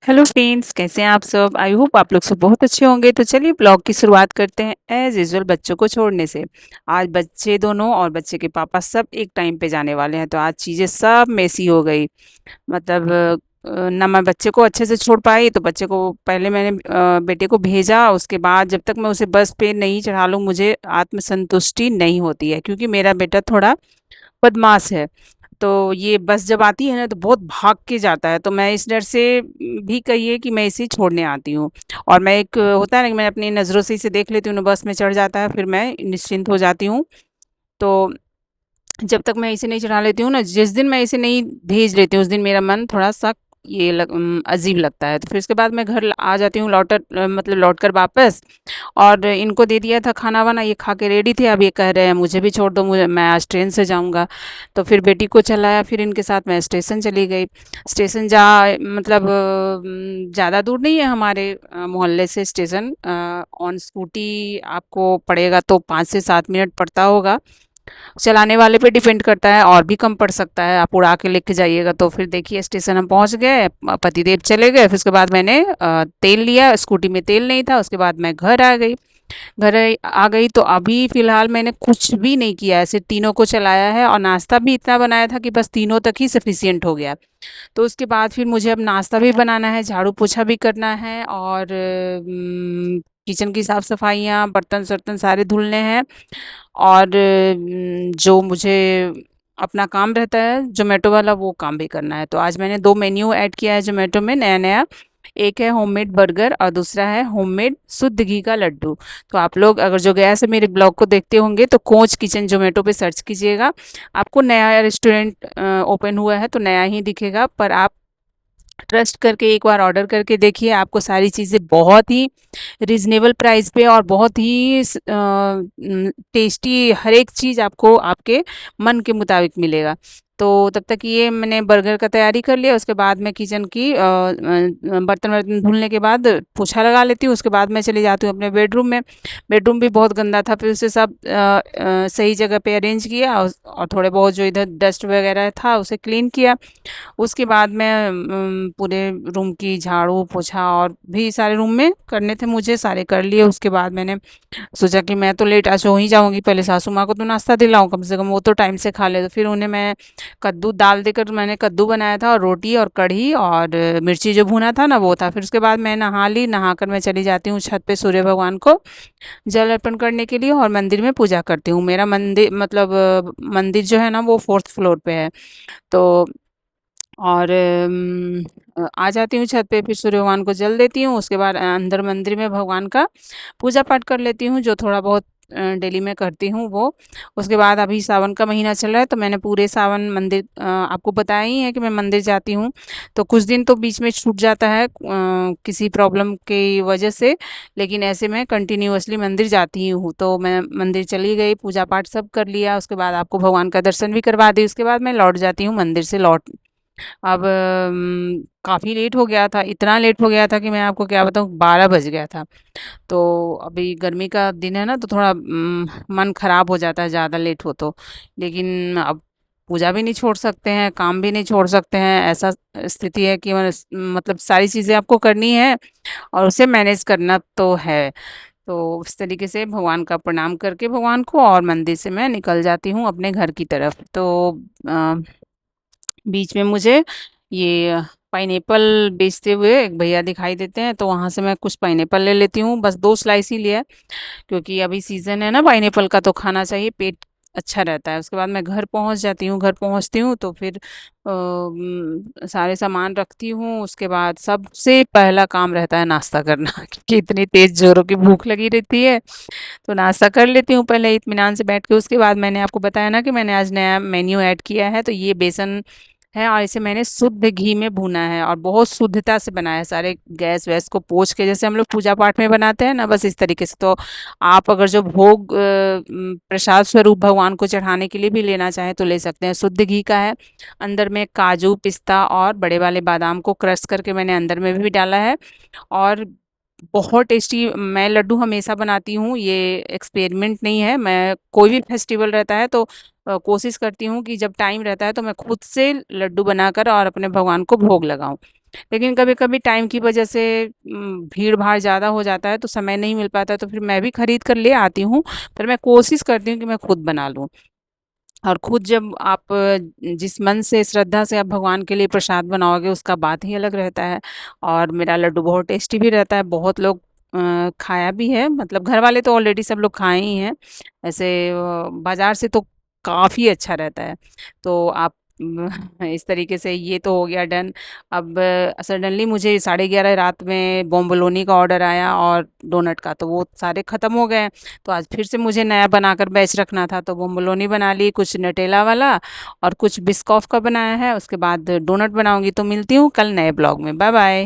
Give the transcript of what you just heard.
Hello friends, कैसे हैं आप सब। आई होप आप लोग सब बहुत अच्छे होंगे। तो चलिए ब्लॉग की शुरुआत करते हैं एज यूजुअल बच्चों को छोड़ने से। आज बच्चे दोनों और बच्चे के पापा सब एक टाइम पे जाने वाले हैं, तो आज चीज़ें सब मेसी हो गई। मतलब ना मैं बच्चे को अच्छे से छोड़ पाई, तो बच्चे को पहले मैंने बेटे को भेजा। उसके बाद जब तक मैं उसे बस पे नहीं चढ़ा लूँ मुझे आत्मसंतुष्टि नहीं होती है, क्योंकि मेरा बेटा थोड़ा बदमाश है। तो ये बस जब आती है ना तो बहुत भाग के जाता है, तो मैं इस डर से भी कहिए कि मैं इसे छोड़ने आती हूँ। और मैं एक होता है ना कि मैं अपनी नज़रों से इसे देख लेती हूँ ना, बस में चढ़ जाता है, फिर मैं निश्चिंत हो जाती हूँ। तो जब तक मैं इसे नहीं चढ़ा लेती हूँ ना, जिस दिन मैं इसे नहीं भेज लेती हूँ उस दिन मेरा मन थोड़ा-सा अजीब लगता है। तो फिर उसके बाद मैं घर आ जाती हूँ मतलब लौट कर वापस। और इनको दे दिया था खाना-वाना, ये खा के रेडी थे। अब ये कह रहे हैं मुझे भी छोड़ दो, मुझे मैं आज ट्रेन से जाऊँगा। तो फिर बेटी को चलाया, फिर इनके साथ मैं स्टेशन चली गई। स्टेशन मतलब ज़्यादा दूर नहीं है हमारे मोहल्ले से स्टेशन। ऑन स्कूटी आपको पड़ेगा तो 5 से 7 मिनट पड़ता होगा। चलाने वाले पे डिपेंड करता है, और भी कम पड़ सकता है। आप उड़ा के लेके जाइएगा। तो फिर देखिए स्टेशन हम पहुंच गए, पतिदेव चले गए। फिर उसके बाद मैंने तेल लिया, स्कूटी में तेल नहीं था। उसके बाद मैं घर आ गई। आ गई तो अभी फ़िलहाल मैंने कुछ भी नहीं किया, ऐसे तीनों को चलाया है, और नाश्ता भी इतना बनाया था कि बस तीनों तक ही सफिशिएंट हो गया। तो उसके बाद फिर मुझे अब नाश्ता भी बनाना है, झाड़ू-पोछा भी करना है, और किचन की साफ-सफाइयाँ, बर्तन-सर्तन सारे धुलने हैं। और जो मुझे अपना काम रहता है ज़ोमैटो वाला, वो काम भी करना है। तो आज मैंने 2 मेन्यू ऐड किया है ज़ोमैटो में नया-नया। एक है होममेड बर्गर और दूसरा है होममेड शुद्ध घी का लड्डू। तो आप लोग अगर जो गया से मेरे ब्लॉग को देखते होंगे तो कोच किचन ज़ोमैटो पे सर्च कीजिएगा। आपको नया रेस्टोरेंट ओपन हुआ है तो नया ही दिखेगा, पर आप ट्रस्ट करके एक बार ऑर्डर करके देखिए। आपको सारी चीज़ें बहुत ही रीज़नेबल प्राइस पे और बहुत ही टेस्टी, हर एक चीज़ आपको आपके मन के मुताबिक मिलेगा। तो तब तक ये मैंने बर्गर का तैयारी कर लिया। उसके बाद मैं किचन की बर्तन-वर्तन धुलने के बाद पोछा लगा लेती हूँ। उसके बाद मैं चली जाती हूँ अपने बेडरूम में। बेडरूम भी बहुत गंदा था, फिर उसे सब सही जगह पे अरेंज किया, और थोड़े बहुत जो इधर डस्ट वगैरह था उसे क्लीन किया। उसके बाद मैं पूरे रूम की झाड़ू पोछा और भी सारे रूम में करने थे मुझे, सारे कर लिए। उसके बाद मैंने सोचा कि मैं तो लेट आज हो ही जाऊंगी, पहले सासू माँ को तो नाश्ता दिलाऊं, कम से कम वो तो टाइम से खा ले। तो फिर उन्हें मैं कद्दू दाल देकर मैंने कद्दू बनाया था, और रोटी और कढ़ी और मिर्ची जो भुना था ना वो था। फिर उसके बाद मैं नहा ली, नहाकर मैं चली जाती हूँ छत पे सूर्य भगवान को जल अर्पण करने के लिए, और मंदिर में पूजा करती हूँ। मेरा मंदिर मतलब मंदिर जो है ना वो 4th फ्लोर पे है। तो और आ जाती हूँ छत पे, फिर सूर्य भगवान को जल देती हूँ। उसके बाद अंदर मंदिर में भगवान का पूजा पाठ कर लेती हूँ, जो थोड़ा बहुत डेली में करती हूँ वो। उसके बाद अभी सावन का महीना चल रहा है, तो मैंने पूरे सावन मंदिर आपको बताया ही है कि मैं मंदिर जाती हूँ। तो कुछ दिन तो बीच में छूट जाता है किसी प्रॉब्लम की वजह से, लेकिन ऐसे मैं कंटिन्यूअसली मंदिर जाती ही हूँ। तो मैं मंदिर चली गई, पूजा पाठ सब कर लिया, उसके बाद आपको भगवान का दर्शन भी करवा दी। उसके बाद मैं लौट जाती हूँ मंदिर से लौट। अब काफ़ी लेट हो गया था, इतना लेट हो गया था कि मैं आपको क्या बताऊँ, 12 बज गया था। तो अभी गर्मी का दिन है ना, तो थोड़ा मन खराब हो जाता है ज़्यादा लेट हो तो। लेकिन अब पूजा भी नहीं छोड़ सकते हैं, काम भी नहीं छोड़ सकते हैं। ऐसा स्थिति है कि मतलब सारी चीज़ें आपको करनी है और उसे मैनेज करना तो है। तो उस तरीके से भगवान का प्रणाम करके भगवान को, और मंदिर से मैं निकल जाती हूँ अपने घर की तरफ। तो अ बीच में मुझे ये पाइनएप्पल बेचते हुए एक भैया दिखाई देते हैं, तो वहाँ से मैं कुछ पाइनएप्पल ले लेती हूँ। बस 2 स्लाइस ही लिया है, क्योंकि अभी सीज़न है ना पाइनएप्पल का, तो खाना चाहिए, पेट अच्छा रहता है। उसके बाद मैं घर पहुँच जाती हूँ। घर पहुँचती हूँ तो फिर सारे सामान रखती हूँ। उसके बाद सबसे पहला काम रहता है नाश्ता करना क्योंकि इतनी तेज़ ज़ोरों की भूख लगी रहती है। तो नाश्ता कर लेती हूँ पहले इत्मीनान से बैठ के। उसके बाद मैंने आपको बताया ना कि मैंने आज नया मेन्यू ऐड किया है, तो ये बेसन है, और इसे मैंने शुद्ध घी में भूना है और बहुत शुद्धता से बनाया है, सारे गैस वैस को पोंछ के, जैसे हम लोग पूजा पाठ में बनाते हैं ना, बस इस तरीके से। तो आप अगर जो भोग प्रसाद स्वरूप भगवान को चढ़ाने के लिए भी लेना चाहें तो ले सकते हैं। शुद्ध घी का है। अंदर में काजू पिस्ता और बड़े वाले बादाम को क्रश करके मैंने अंदर में भी डाला है। और बहुत टेस्टी मैं लड्डू हमेशा बनाती हूँ, ये एक्सपेरिमेंट नहीं है। मैं कोई भी फेस्टिवल रहता है तो कोशिश करती हूँ कि जब टाइम रहता है तो मैं खुद से लड्डू बनाकर और अपने भगवान को भोग लगाऊँ। लेकिन कभी-कभी टाइम की वजह से भीड़-भाड़ ज़्यादा हो जाता है तो समय नहीं मिल पाता, तो फिर मैं भी खरीद कर ले आती हूँ, पर मैं कोशिश करती हूँ कि मैं खुद बना लूँ। और खुद जब आप जिस मन से, श्रद्धा से आप भगवान के लिए प्रसाद बनाओगे, उसका बात ही अलग रहता है। और मेरा लड्डू बहुत टेस्टी भी रहता है, बहुत लोग खाया भी है, मतलब घर वाले तो ऑलरेडी सब लोग खाए ही हैं। ऐसे बाज़ार से तो काफ़ी अच्छा रहता है। तो आप इस तरीके से ये तो हो गया डन। अब सडनली मुझे 11:30 रात में बोम्बोलोनी का ऑर्डर आया और डोनट का, तो वो सारे ख़त्म हो गए। तो आज फिर से मुझे नया बनाकर बैच रखना था, तो बोम्बोलोनी बना ली, कुछ नटेला वाला और कुछ बिस्कॉफ का बनाया है, उसके बाद डोनट बनाऊँगी। तो मिलती हूँ कल नए ब्लॉग में। Bye bye.